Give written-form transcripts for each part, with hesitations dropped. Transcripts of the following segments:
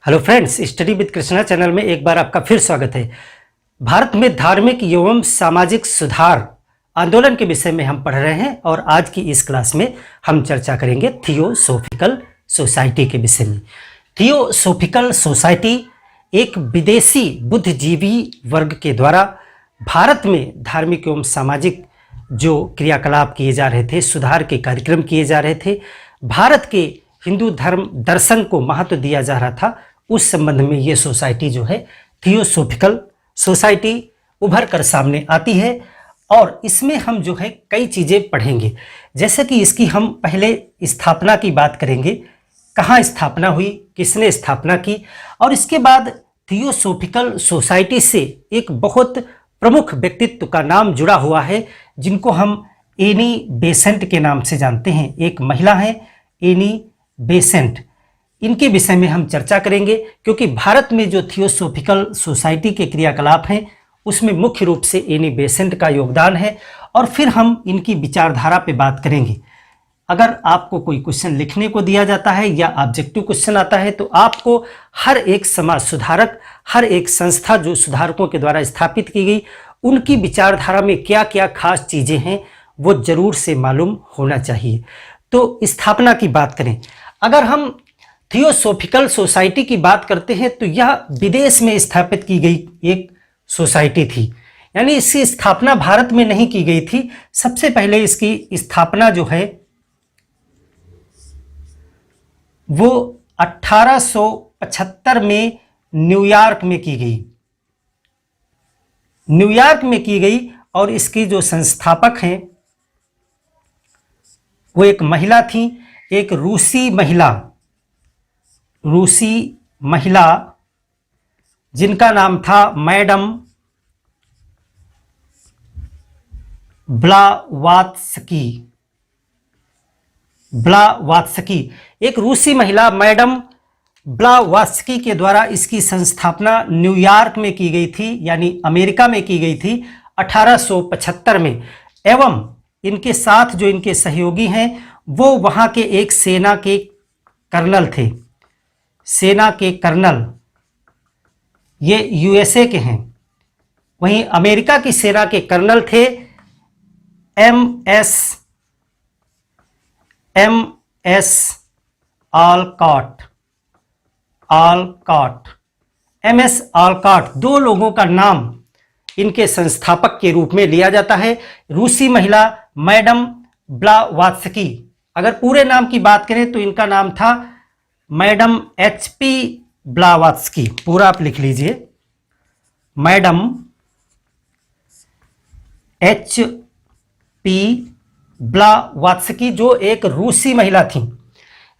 Hello friends, study with Krishna channel में एक बार आपका फिर स्वागत है। भारत में धार्मिक एवं सामाजिक सुधार आंदोलन के विषय में हम पढ़ रहे हैं और आज की इस क्लास में हम चर्चा करेंगे थियोसॉफिकल सोसाइटी के विषय में। थियोसॉफिकल सोसाइटी एक विदेशी बुद्धिजीवी वर्ग के द्वारा भारत में धार्मिक एवं सामाजिक जो क्रियाकलाप किए जा रहे थे, सुधार के कार्यक्रम किए जा रहे थे, भारत के हिंदू धर्म दर्शन को महत्व दिया जा रहा था, उस संबंध में ये सोसाइटी जो है थियोसॉफिकल सोसाइटी उभर कर सामने आती है। और इसमें हम जो है कई चीज़ें पढ़ेंगे, जैसे कि इसकी हम पहले स्थापना की बात करेंगे, कहाँ स्थापना हुई, किसने स्थापना की, और इसके बाद थियोसॉफिकल सोसाइटी से एक बहुत प्रमुख व्यक्तित्व का नाम जुड़ा हुआ है जिनको हम एनी बेसेंट के नाम से जानते हैं। एक महिला है एनी बेसेंट, इनके विषय में हम चर्चा करेंगे क्योंकि भारत में जो थियोसॉफिकल सोसाइटी के क्रियाकलाप हैं उसमें मुख्य रूप से एनी बेसेंट का योगदान है। और फिर हम इनकी विचारधारा पे बात करेंगे। अगर आपको कोई क्वेश्चन लिखने को दिया जाता है या ऑब्जेक्टिव क्वेश्चन आता है तो आपको हर एक समाज सुधारक, हर एक संस्था जो सुधारकों के द्वारा स्थापित की गई, उनकी विचारधारा में क्या क्या खास चीज़ें हैं वो जरूर से मालूम होना चाहिए। तो स्थापना की बात करें, अगर हम थियोसॉफिकल सोसाइटी की बात करते हैं तो यह विदेश में स्थापित की गई एक सोसाइटी थी, यानी इसकी स्थापना भारत में नहीं की गई थी। सबसे पहले इसकी स्थापना जो है वो 1875 में न्यूयॉर्क में की गई। न्यूयॉर्क में की गई और इसकी जो संस्थापक हैं वो एक महिला थी, एक रूसी महिला जिनका नाम था मैडम ब्लावात्स्की। एक रूसी महिला मैडम ब्लावात्स्की के द्वारा इसकी संस्थापना न्यूयॉर्क में की गई थी, यानी अमेरिका में की गई थी 1875 में। एवं इनके साथ जो इनके सहयोगी हैं वो वहाँ के एक सेना के कर्नल थे। सेना के कर्नल ये यूएसए के हैं, वहीं अमेरिका की सेना के कर्नल थे M S Olcott. M S Olcott, दो लोगों का नाम इनके संस्थापक के रूप में लिया जाता है। रूसी महिला मैडम ब्लावात्स्की, अगर पूरे नाम की बात करें तो इनका नाम था मैडम HP ब्लावात्स्की, पूरा आप लिख लीजिए, मैडम HP ब्लावात्स्की, जो एक रूसी महिला थी,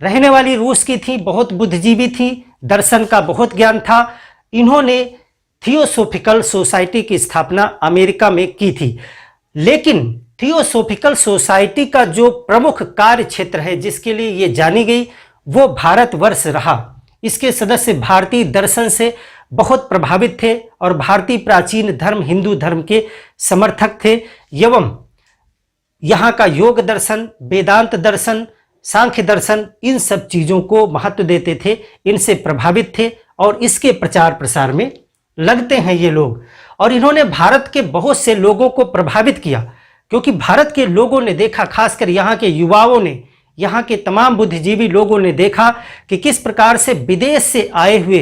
रहने वाली रूस की थी, बहुत बुद्धिजीवी थी, दर्शन का बहुत ज्ञान था। इन्होंने थियोसॉफिकल सोसाइटी की स्थापना अमेरिका में की थी। लेकिन थियोसॉफिकल सोसाइटी का जो प्रमुख कार्य क्षेत्र है जिसके लिए ये जानी गई वो भारतवर्ष रहा। इसके सदस्य भारतीय दर्शन से बहुत प्रभावित थे और भारतीय प्राचीन धर्म हिंदू धर्म के समर्थक थे। एवं यहाँ का योग दर्शन, वेदांत दर्शन, सांख्य दर्शन, इन सब चीज़ों को महत्व देते थे, इनसे प्रभावित थे और इसके प्रचार प्रसार में लगते हैं ये लोग। और इन्होंने भारत के बहुत से लोगों को प्रभावित किया क्योंकि भारत के लोगों ने देखा, खासकर यहाँ के युवाओं ने, यहाँ के तमाम बुद्धिजीवी लोगों ने देखा कि किस प्रकार से विदेश से आए हुए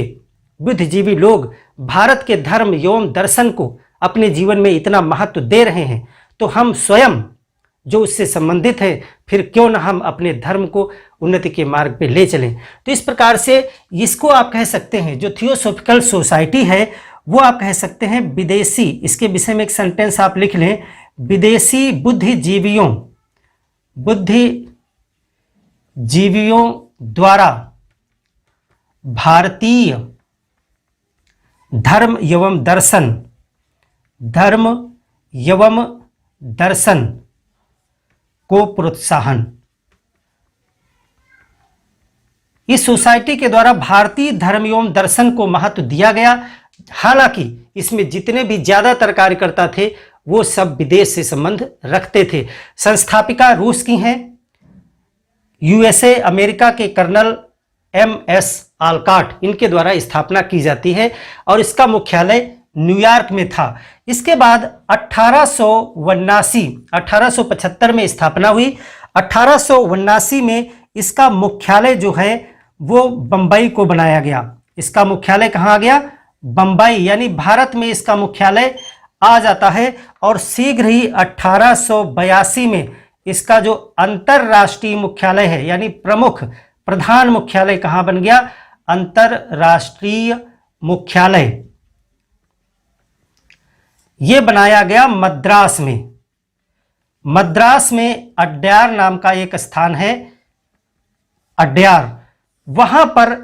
बुद्धिजीवी लोग भारत के धर्म एवं दर्शन को अपने जीवन में इतना महत्व दे रहे हैं, तो हम स्वयं जो उससे संबंधित हैं फिर क्यों ना हम अपने धर्म को उन्नति के मार्ग पे ले चलें। तो इस प्रकार से इसको आप कह सकते हैं, जो थियोसॉफिकल सोसाइटी है वो आप कह सकते हैं विदेशी, इसके विषय में एक सेंटेंस आप लिख लें, विदेशी बुद्धिजीवियों द्वारा भारतीय धर्म एवं दर्शन को प्रोत्साहन। इस सोसाइटी के द्वारा भारतीय धर्म एवं दर्शन को महत्व दिया गया। हालांकि इसमें जितने भी ज्यादातर कार्यकर्ता थे वो सब विदेश से संबंध रखते थे। संस्थापिका रूस की हैं, यूएसए अमेरिका के कर्नल एम एस आलकाट, इनके द्वारा स्थापना की जाती है और इसका मुख्यालय न्यूयॉर्क में था। इसके बाद 1875 में स्थापना हुई। 1879 में इसका मुख्यालय जो है वो बंबई को बनाया गया। इसका मुख्यालय कहाँ आ गया? बंबई, यानी भारत में इसका मुख्यालय आ जाता है। और शीघ्र ही 1882 में इसका जो अंतरराष्ट्रीय मुख्यालय है, यानी प्रधान मुख्यालय कहाँ बन गया? अंतरराष्ट्रीय मुख्यालय ये बनाया गया मद्रास में। मद्रास में अड्यार नाम का एक स्थान है, अड्यार, वहां पर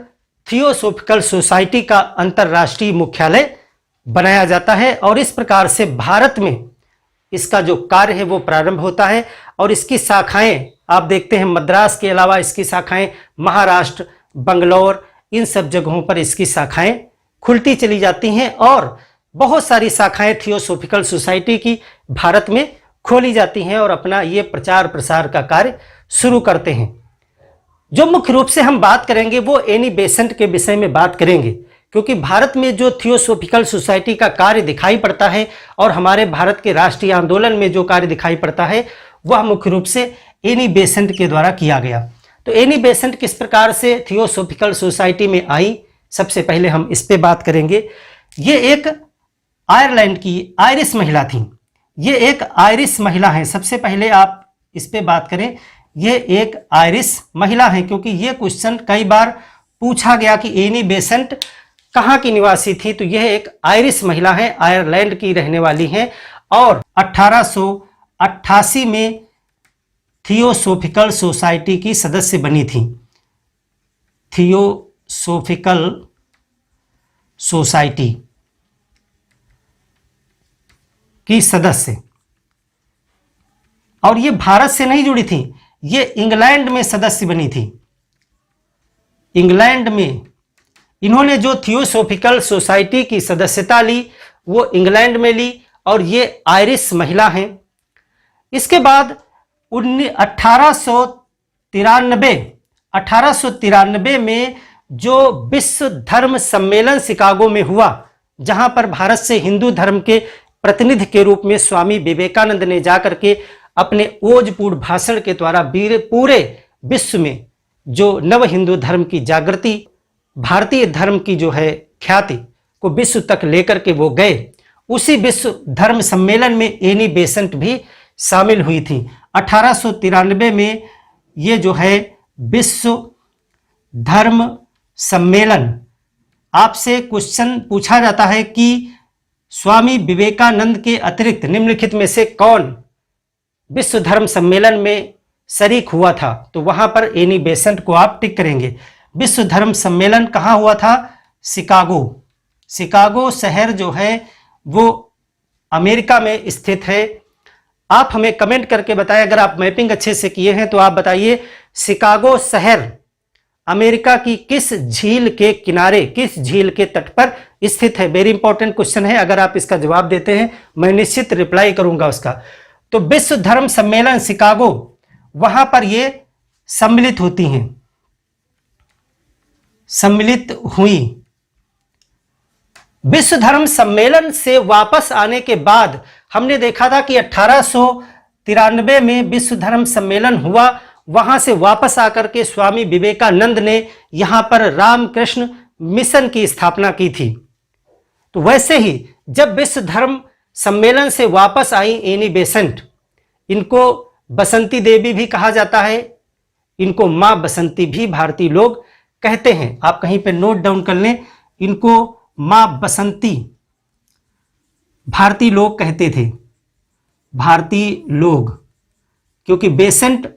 थियोसॉफिकल सोसाइटी का अंतरराष्ट्रीय मुख्यालय बनाया जाता है। और इस प्रकार से भारत में इसका जो कार्य है वो प्रारंभ होता है। और इसकी शाखाएं आप देखते हैं, मद्रास के अलावा इसकी शाखाएं महाराष्ट्र, बंगलौर, इन सब जगहों पर इसकी शाखाएं खुलती चली जाती हैं। और बहुत सारी शाखाएं थियोसॉफिकल सोसाइटी की भारत में खोली जाती हैं और अपना ये प्रचार प्रसार का कार्य शुरू करते हैं। जो मुख्य रूप से हम बात करेंगे वो एनी बेसेंट के विषय में बात करेंगे, क्योंकि भारत में जो थियोसॉफिकल सोसाइटी का कार्य दिखाई पड़ता है और हमारे भारत के राष्ट्रीय आंदोलन में जो कार्य दिखाई पड़ता है वह मुख्य रूप से एनी बेसेंट के द्वारा किया गया। तो एनी बेसेंट किस प्रकार से थियोसॉफिकल सोसाइटी में आई, सबसे पहले हम इस पे बात करेंगे। ये एक आयरलैंड की आयरिश महिला थी। ये एक आयरिश महिला है। सबसे पहले आप इस पे बात करें, ये एक आयरिश महिला है, क्योंकि ये क्वेश्चन कई बार पूछा गया कि एनी बेसेंट कहाँ की निवासी थी। तो यह एक आयरिश महिला है, आयरलैंड की रहने वाली है और 1888 में थियोसॉफिकल सोसाइटी की सदस्य बनी थी। थियोसॉफिकल सोसाइटी की सदस्य, और ये भारत से नहीं जुड़ी थी, ये इंग्लैंड में सदस्य बनी थी। इंग्लैंड में इन्होंने जो थियोसॉफिकल सोसाइटी की सदस्यता ली वो इंग्लैंड में ली और ये आयरिश महिला हैं। इसके बाद 1893 में जो विश्व धर्म सम्मेलन शिकागो में हुआ, जहां पर भारत से हिंदू धर्म के प्रतिनिधि के रूप में स्वामी विवेकानंद ने जाकर के अपने ओजपूर्ण भाषण के द्वारा पूरे विश्व में जो नव हिंदू धर्म की जागृति, भारतीय धर्म की जो है ख्याति को विश्व तक लेकर के वो गए। उसी विश्व धर्म सम्मेलन में एनी बेसेंट भी शामिल हुई थी। 1893 में ये जो है विश्व धर्म सम्मेलन, आपसे क्वेश्चन पूछा जाता है कि स्वामी विवेकानंद के अतिरिक्त निम्नलिखित में से कौन विश्व धर्म सम्मेलन में शरीक हुआ था, तो वहां पर एनी बेसेंट को आप टिक करेंगे। विश्व धर्म सम्मेलन कहाँ हुआ था? शिकागो। शिकागो शहर जो है वो अमेरिका में स्थित है। आप हमें कमेंट करके बताएं, अगर आप मैपिंग अच्छे से किए हैं तो आप बताइए शिकागो शहर अमेरिका की किस झील के किनारे, किस झील के तट पर स्थित है। वेरी इंपॉर्टेंट क्वेश्चन है, अगर आप इसका जवाब देते हैं मैं निश्चित रिप्लाई करूंगा उसका। तो विश्व धर्म सम्मेलन शिकागो, वहां पर ये सम्मिलित होती हैं, सम्मिलित हुई। विश्व धर्म सम्मेलन से वापस आने के बाद हमने देखा था कि 1893 में विश्व धर्म सम्मेलन हुआ, वहां से वापस आकर के स्वामी विवेकानंद ने यहां पर रामकृष्ण मिशन की स्थापना की थी। तो वैसे ही जब विश्व धर्म सम्मेलन से वापस आई एनी बेसेंट, इनको बसंती देवी भी कहा जाता है, इनको मां बसंती भी भारतीय लोग कहते हैं। आप कहीं पे नोट डाउन कर लें, इनको मां बसंती भारतीय लोग कहते थे, भारतीय लोग, क्योंकि बेसेंट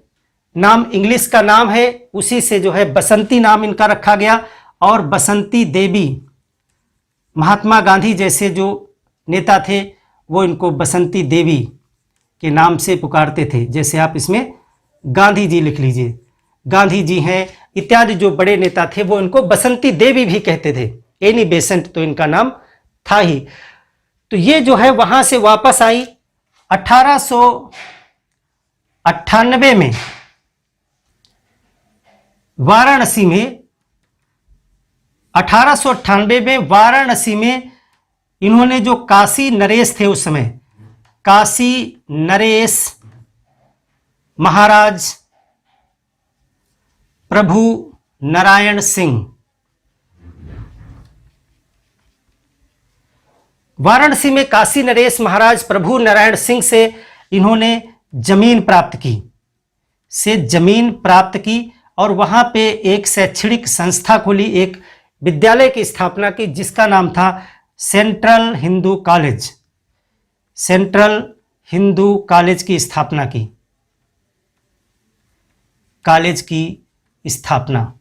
नाम इंग्लिश का नाम है, उसी से जो है बसंती नाम इनका रखा गया। और बसंती देवी, महात्मा गांधी जैसे जो नेता थे वो इनको बसंती देवी के नाम से पुकारते थे। जैसे आप इसमें गांधी जी लिख लीजिए, गांधी जी हैं इत्यादि जो बड़े नेता थे वो इनको बसंती देवी भी कहते थे। एनी बेसेंट तो इनका नाम था ही। तो ये जो है वहां से वापस आई 1898 में वाराणसी में 1898 में वाराणसी में इन्होंने जो काशी नरेश थे उस समय, काशी नरेश महाराज प्रभु नारायण सिंह, वाराणसी में काशी नरेश महाराज प्रभु नारायण सिंह से इन्होंने जमीन प्राप्त की और वहां पे एक शैक्षणिक संस्था खोली, एक विद्यालय की स्थापना की जिसका नाम था central Hindu college. Central Hindu college की स्थापना की, कॉलेज की स्थापना।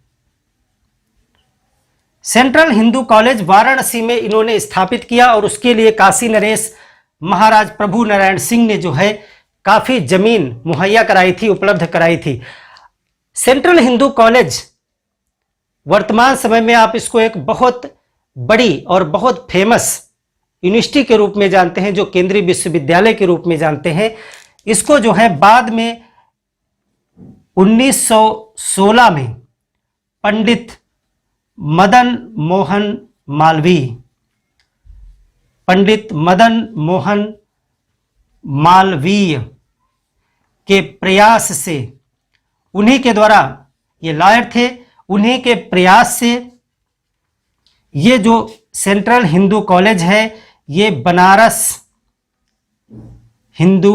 सेंट्रल हिंदू कॉलेज वाराणसी में इन्होंने स्थापित किया और उसके लिए काशी नरेश महाराज प्रभु नारायण सिंह ने जो है काफी जमीन मुहैया कराई थी, उपलब्ध कराई थी। सेंट्रल हिंदू कॉलेज वर्तमान समय में आप इसको एक बहुत बड़ी और बहुत फेमस यूनिवर्सिटी के रूप में जानते हैं, जो केंद्रीय विश्वविद्यालय के रूप में जानते हैं। इसको जो है बाद में 1916 में पंडित मदन मोहन मालवीय के प्रयास से, उन्हीं के द्वारा, ये लॉयर थे, उन्हीं के प्रयास से ये जो सेंट्रल हिंदू कॉलेज है ये बनारस हिंदू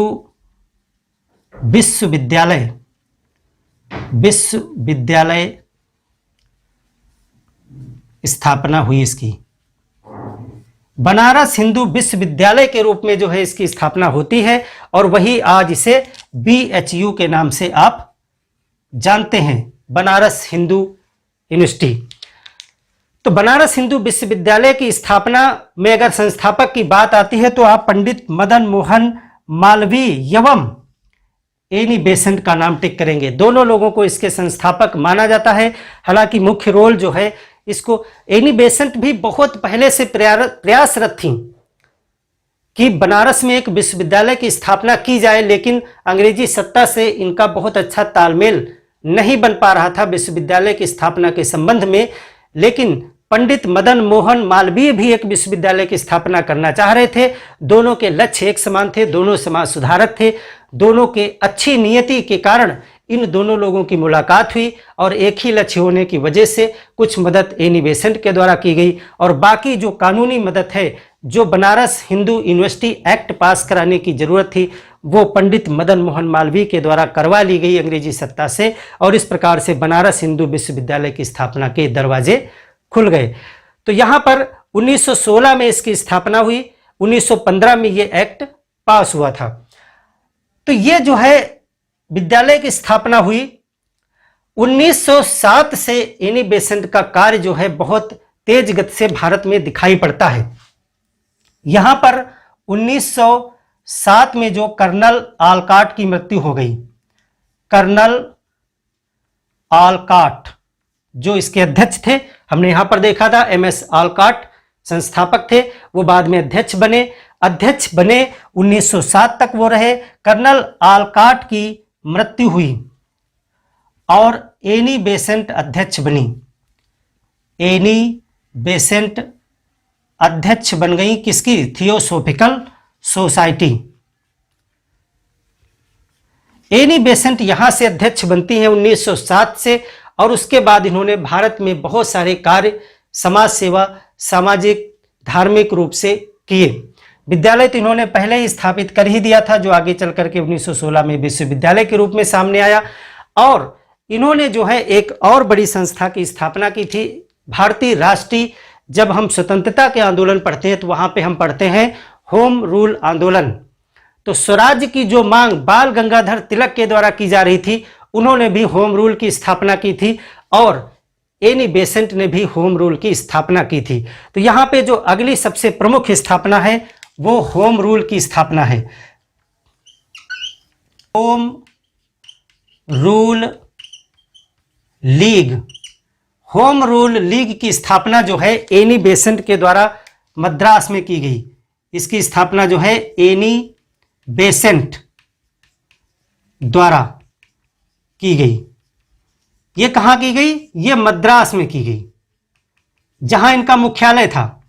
विश्वविद्यालय स्थापना हुई इसकी। बनारस हिंदू विश्वविद्यालय के रूप में जो है इसकी स्थापना होती है और वही आज इसे BHU के नाम से आप जानते हैं, बनारस हिंदू यूनिवर्सिटी। तो बनारस हिंदू विश्वविद्यालय की स्थापना में अगर संस्थापक की बात आती है तो आप पंडित मदन मोहन मालवीय एवं एनी बेसेंट का नाम टिक करेंगे। दोनों लोगों को इसके संस्थापक माना जाता है। हालांकि मुख्य रोल जो है इसको, एनी बेसेंट भी बहुत पहले से प्रयासरत थी कि बनारस में एक विश्वविद्यालय की स्थापना की जाए, लेकिन अंग्रेजी सत्ता से इनका बहुत अच्छा तालमेल नहीं बन पा रहा था विश्वविद्यालय की स्थापना के संबंध में। लेकिन पंडित मदन मोहन मालवीय भी एक विश्वविद्यालय की स्थापना करना चाह रहे थे। दोनों के लक्ष्य एक समान थे, दोनों समाज सुधारक थे। दोनों के अच्छी नियति के कारण इन दोनों लोगों की मुलाकात हुई और एक ही लक्ष्य होने की वजह से कुछ मदद एनी बेसेंट के द्वारा की गई और बाकी जो कानूनी मदद है, जो बनारस हिंदू यूनिवर्सिटी एक्ट पास कराने की जरूरत थी, वो पंडित मदन मोहन मालवीय के द्वारा करवा ली गई अंग्रेजी सत्ता से और इस प्रकार से बनारस हिंदू विश्वविद्यालय की स्थापना के दरवाजे खुल गए। तो यहाँ पर 1916 में इसकी स्थापना हुई, 1915 में ये एक्ट पास हुआ था। तो ये जो है विद्यालय की स्थापना हुई। 1907 से एनी बेसेंट का कार्य जो है बहुत तेज गति से भारत में दिखाई पड़ता है। यहां पर 1907 में जो कर्नल आलकाट की मृत्यु हो गई, कर्नल आलकाट जो इसके अध्यक्ष थे, हमने यहां पर देखा था MS आलकाट संस्थापक थे, वो बाद में अध्यक्ष बने 1907 तक वो रहे। कर्नल आलकाट की मृत्यु हुई और एनी बेसेंट अध्यक्ष बनी। एनी बेसेंट अध्यक्ष बन गई किसकी? Theosophical society. एनी बेसेंट यहां से अध्यक्ष बनती हैं 1907 से और उसके बाद इन्होंने भारत में बहुत सारे कार्य, समाज सेवा, सामाजिक धार्मिक रूप से किए। विद्यालय तो इन्होंने पहले ही स्थापित कर ही दिया था, जो आगे चल करके 1916 में विश्वविद्यालय के रूप में सामने आया। और इन्होंने जो है एक और बड़ी संस्था की स्थापना की थी, भारतीय राष्ट्रीय। जब हम स्वतंत्रता के आंदोलन पढ़ते हैं तो वहां पे हम पढ़ते हैं होम रूल आंदोलन। तो स्वराज्य की जो मांग बाल गंगाधर तिलक के द्वारा की जा रही थी, उन्होंने भी होम रूल की स्थापना की थी और एनी बेसेंट ने भी होम रूल की स्थापना की थी। तो यहां पे जो अगली सबसे प्रमुख स्थापना है वो होम रूल की स्थापना है। Home rule league, home rule league की स्थापना जो है एनी बेसेंट के द्वारा मद्रास में की गई। इसकी स्थापना जो है एनी बेसेंट द्वारा की गई। ये कहां की गई? ये मद्रास में की गई। जहां इनका मुख्यालय था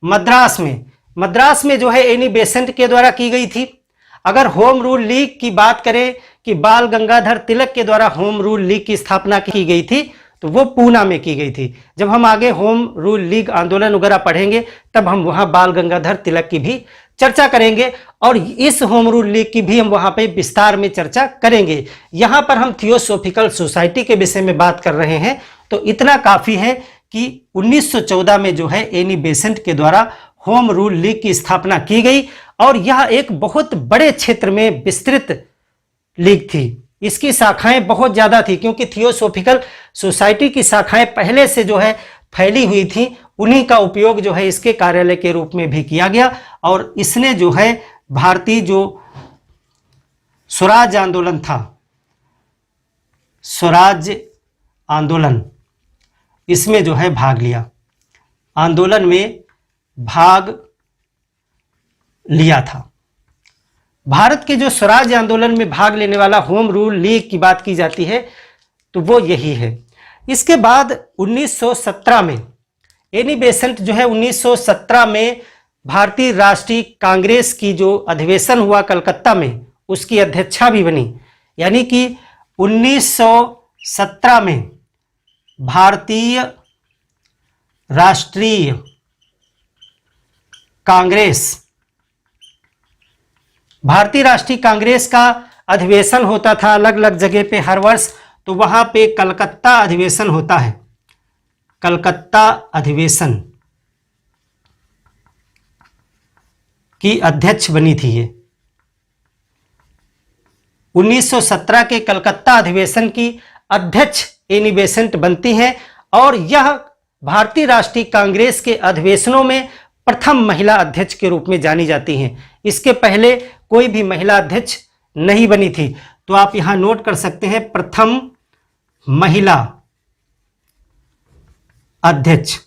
मद्रास में जो है एनी बेसेंट के द्वारा की गई थी। अगर होम रूल लीग की बात करें कि बाल गंगाधर तिलक के द्वारा होम रूल लीग की स्थापना की गई थी, तो वो पूना में की गई थी। जब हम आगे होम रूल लीग आंदोलन वगैरह पढ़ेंगे तब हम वहां बाल गंगाधर तिलक की भी चर्चा करेंगे और इस होम रूल लीग की भी हम वहां पे विस्तार में चर्चा करेंगे। यहां पर हम थियोसॉफिकल सोसाइटी के विषय में बात कर रहे हैं, तो इतना काफी है कि 1914 में जो है एनी बेसेंट के द्वारा होम रूल लीग की स्थापना की गई और यह एक बहुत बड़े क्षेत्र में विस्तृत लीग थी। इसकी शाखाएं बहुत ज्यादा थी क्योंकि थियोसॉफिकल सोसाइटी की शाखाएं पहले से जो है फैली हुई थी। उन्हीं का उपयोग जो है इसके कार्यालय के रूप में भी किया गया और इसने जो है भारतीय जो स्वराज आंदोलन था, स्वराज आंदोलन, इसमें जो है भाग लिया, आंदोलन में भाग लिया था। भारत के जो स्वराज आंदोलन में भाग लेने वाला होम रूल लीग की बात की जाती है तो वो यही है। इसके बाद 1917 में एनी बेसेंट जो है 1917 में भारतीय राष्ट्रीय कांग्रेस की जो अधिवेशन हुआ कलकत्ता में, उसकी अध्यक्षा भी बनी। यानी कि 1917 में भारतीय राष्ट्रीय कांग्रेस का अधिवेशन होता था अलग अलग जगह पे हर वर्ष। तो वहां पे कलकत्ता अधिवेशन होता है, कलकत्ता अधिवेशन की अध्यक्ष बनी थी ये। 1917 के कलकत्ता अधिवेशन की अध्यक्ष एनी बेसेंट बनती हैं और यह भारतीय राष्ट्रीय कांग्रेस के अधिवेशनों में प्रथम महिला अध्यक्ष के रूप में जानी जाती हैं। इसके पहले कोई भी महिला अध्यक्ष नहीं बनी थी। तो आप यहां नोट कर सकते हैं, प्रथम महिला अध्यक्ष।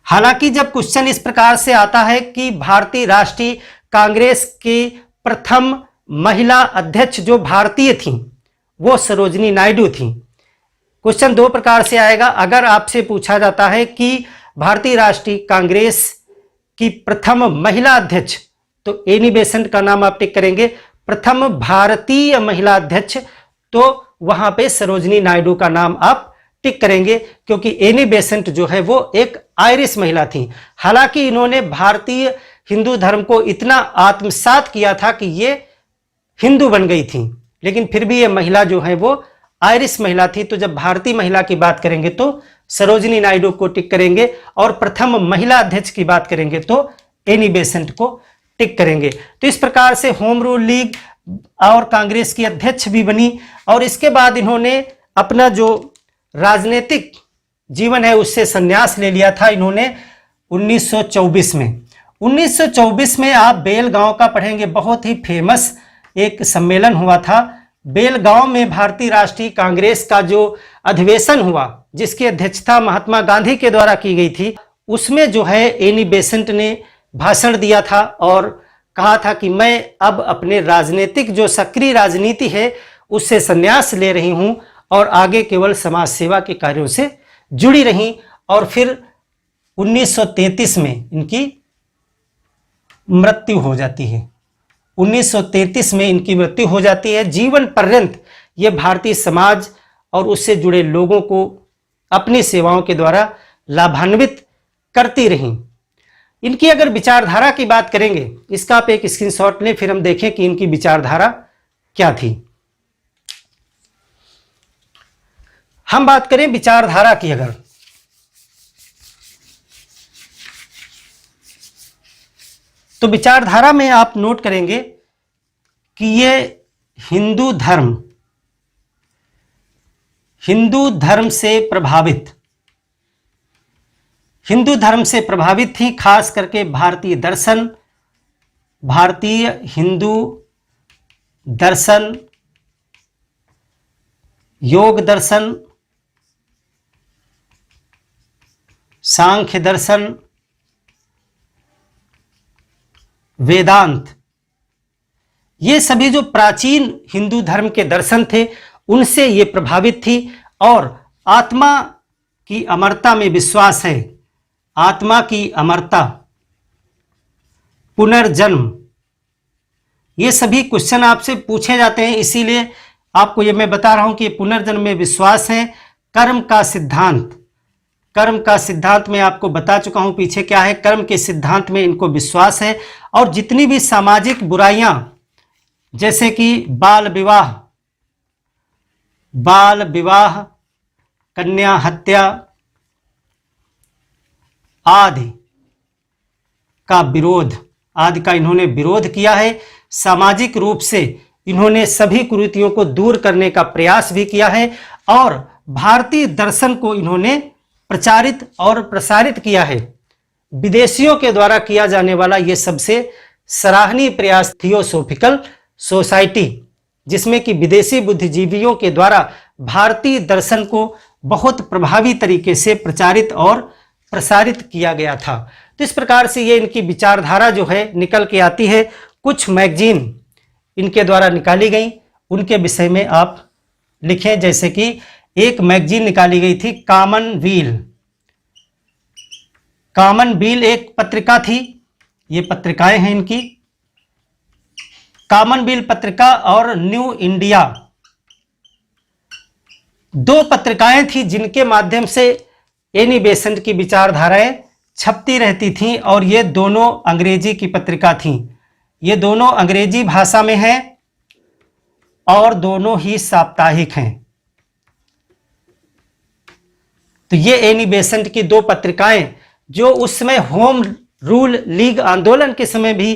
हालांकि जब क्वेश्चन इस प्रकार से आता है कि भारतीय राष्ट्रीय कांग्रेस की प्रथम महिला अध्यक्ष जो भारतीय थी वो सरोजिनी नायडू थी। क्वेश्चन दो प्रकार से आएगा। अगर आपसे पूछा जाता है कि भारतीय राष्ट्रीय कांग्रेस की प्रथम महिला अध्यक्ष, तो एनी बेसेंट का नाम आप टिक करेंगे। प्रथम भारतीय महिला अध्यक्ष, तो वहां पे सरोजिनी नायडू का नाम आप टिक करेंगे क्योंकि एनी बेसेंट जो है वो एक आयरिश महिला थी। हालांकि इन्होंने भारतीय हिंदू धर्म को इतना आत्मसात किया था कि ये हिंदू बन गई थी, लेकिन फिर भी ये महिला जो है वो आयरिश महिला थी। तो जब भारतीय महिला की बात करेंगे तो सरोजिनी नायडू को टिक करेंगे और प्रथम महिला अध्यक्ष की बात करेंगे तो एनी बेसेंट को टिक करेंगे। तो इस प्रकार से होम रूल लीग और कांग्रेस की अध्यक्ष भी बनी और इसके बाद इन्होंने अपना जो राजनीतिक जीवन है उससे संन्यास ले लिया था इन्होंने 1924 में। 1924 में आप बेलगांव का पढ़ेंगे, बहुत ही फेमस एक सम्मेलन हुआ था। बेलगांव में भारतीय राष्ट्रीय कांग्रेस का जो अधिवेशन हुआ जिसकी अध्यक्षता महात्मा गांधी के द्वारा की गई थी, उसमें जो है एनी बेसेंट ने भाषण दिया था और कहा था कि मैं अब अपने राजनीतिक जो सक्रिय राजनीति है उससे संन्यास ले रही हूं और आगे केवल समाज सेवा के कार्यों से जुड़ी रही। और फिर 1933 में इनकी मृत्यु हो जाती है। 1933 में इनकी मृत्यु हो जाती है। जीवन पर्यंत ये भारतीय समाज और उससे जुड़े लोगों को अपनी सेवाओं के द्वारा लाभान्वित करती रहीं। इनकी अगर विचारधारा की बात करेंगे, इसका आप एक स्क्रीनशॉट लें, फिर हम देखें कि इनकी विचारधारा क्या थी। हम बात करें विचारधारा की अगर, तो विचारधारा में आप नोट करेंगे कि ये हिंदू धर्म से प्रभावित थी, खास करके भारतीय दर्शन, भारतीय हिंदू दर्शन, योग दर्शन, सांख्य दर्शन, वेदांत, ये सभी जो प्राचीन हिंदू धर्म के दर्शन थे उनसे ये प्रभावित थी और आत्मा की अमरता में विश्वास है, आत्मा की अमरता, पुनर्जन्म, ये सभी क्वेश्चन आपसे पूछे जाते हैं, इसीलिए आपको ये मैं बता रहा हूं कि पुनर्जन्म में विश्वास है। कर्म का सिद्धांत, कर्म का सिद्धांत मैं आपको बता चुका हूं पीछे क्या है। कर्म के सिद्धांत में इनको विश्वास है। और जितनी भी सामाजिक बुराइयां, जैसे कि बाल विवाह, कन्या हत्या आदि का इन्होंने विरोध किया है। सामाजिक रूप से इन्होंने सभी कुरीतियों को दूर करने का प्रयास भी किया है और भारतीय दर्शन को इन्होंने प्रचारित और प्रसारित किया है। विदेशियों के द्वारा किया जाने वाला यह सबसे सराहनीय प्रयास थियोसॉफिकल सोसाइटी, जिसमें कि विदेशी बुद्धिजीवियों के द्वारा भारतीय दर्शन को बहुत प्रभावी तरीके से प्रचारित और प्रसारित किया गया था। तो इस प्रकार से ये इनकी विचारधारा जो है निकल के आती है। कुछ मैगजीन इनके द्वारा निकाली गई, उनके विषय में आप लिखें। जैसे कि एक मैगजीन निकाली गई थी कॉमनवील एक पत्रिका थी। ये पत्रिकाएं हैं इनकी, कॉमनवील पत्रिका और न्यू इंडिया, दो पत्रिकाएं थी जिनके माध्यम से एनी बेसेंट की विचारधाराएं छपती रहती थीं। और ये दोनों अंग्रेजी की पत्रिका थीं। ये दोनों अंग्रेजी भाषा में हैं और दोनों ही साप्ताहिक हैं। तो ये एनी बेसेंट की दो पत्रिकाएं जो उस समय होम रूल लीग आंदोलन के समय भी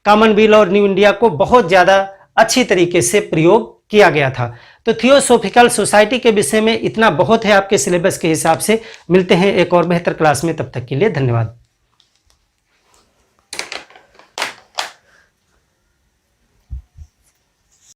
कॉमनवेल्थ और न्यू इंडिया को बहुत ज़्यादा अच्छी तरीके से प्रयोग किया गया था। तो थियोसॉफिकल सोसाइटी के विषय में इतना बहुत है आपके सिलेबस के हिसाब से। मिलते हैं एक और बेहतर क्लास में, तब तक के लिए धन्यवाद।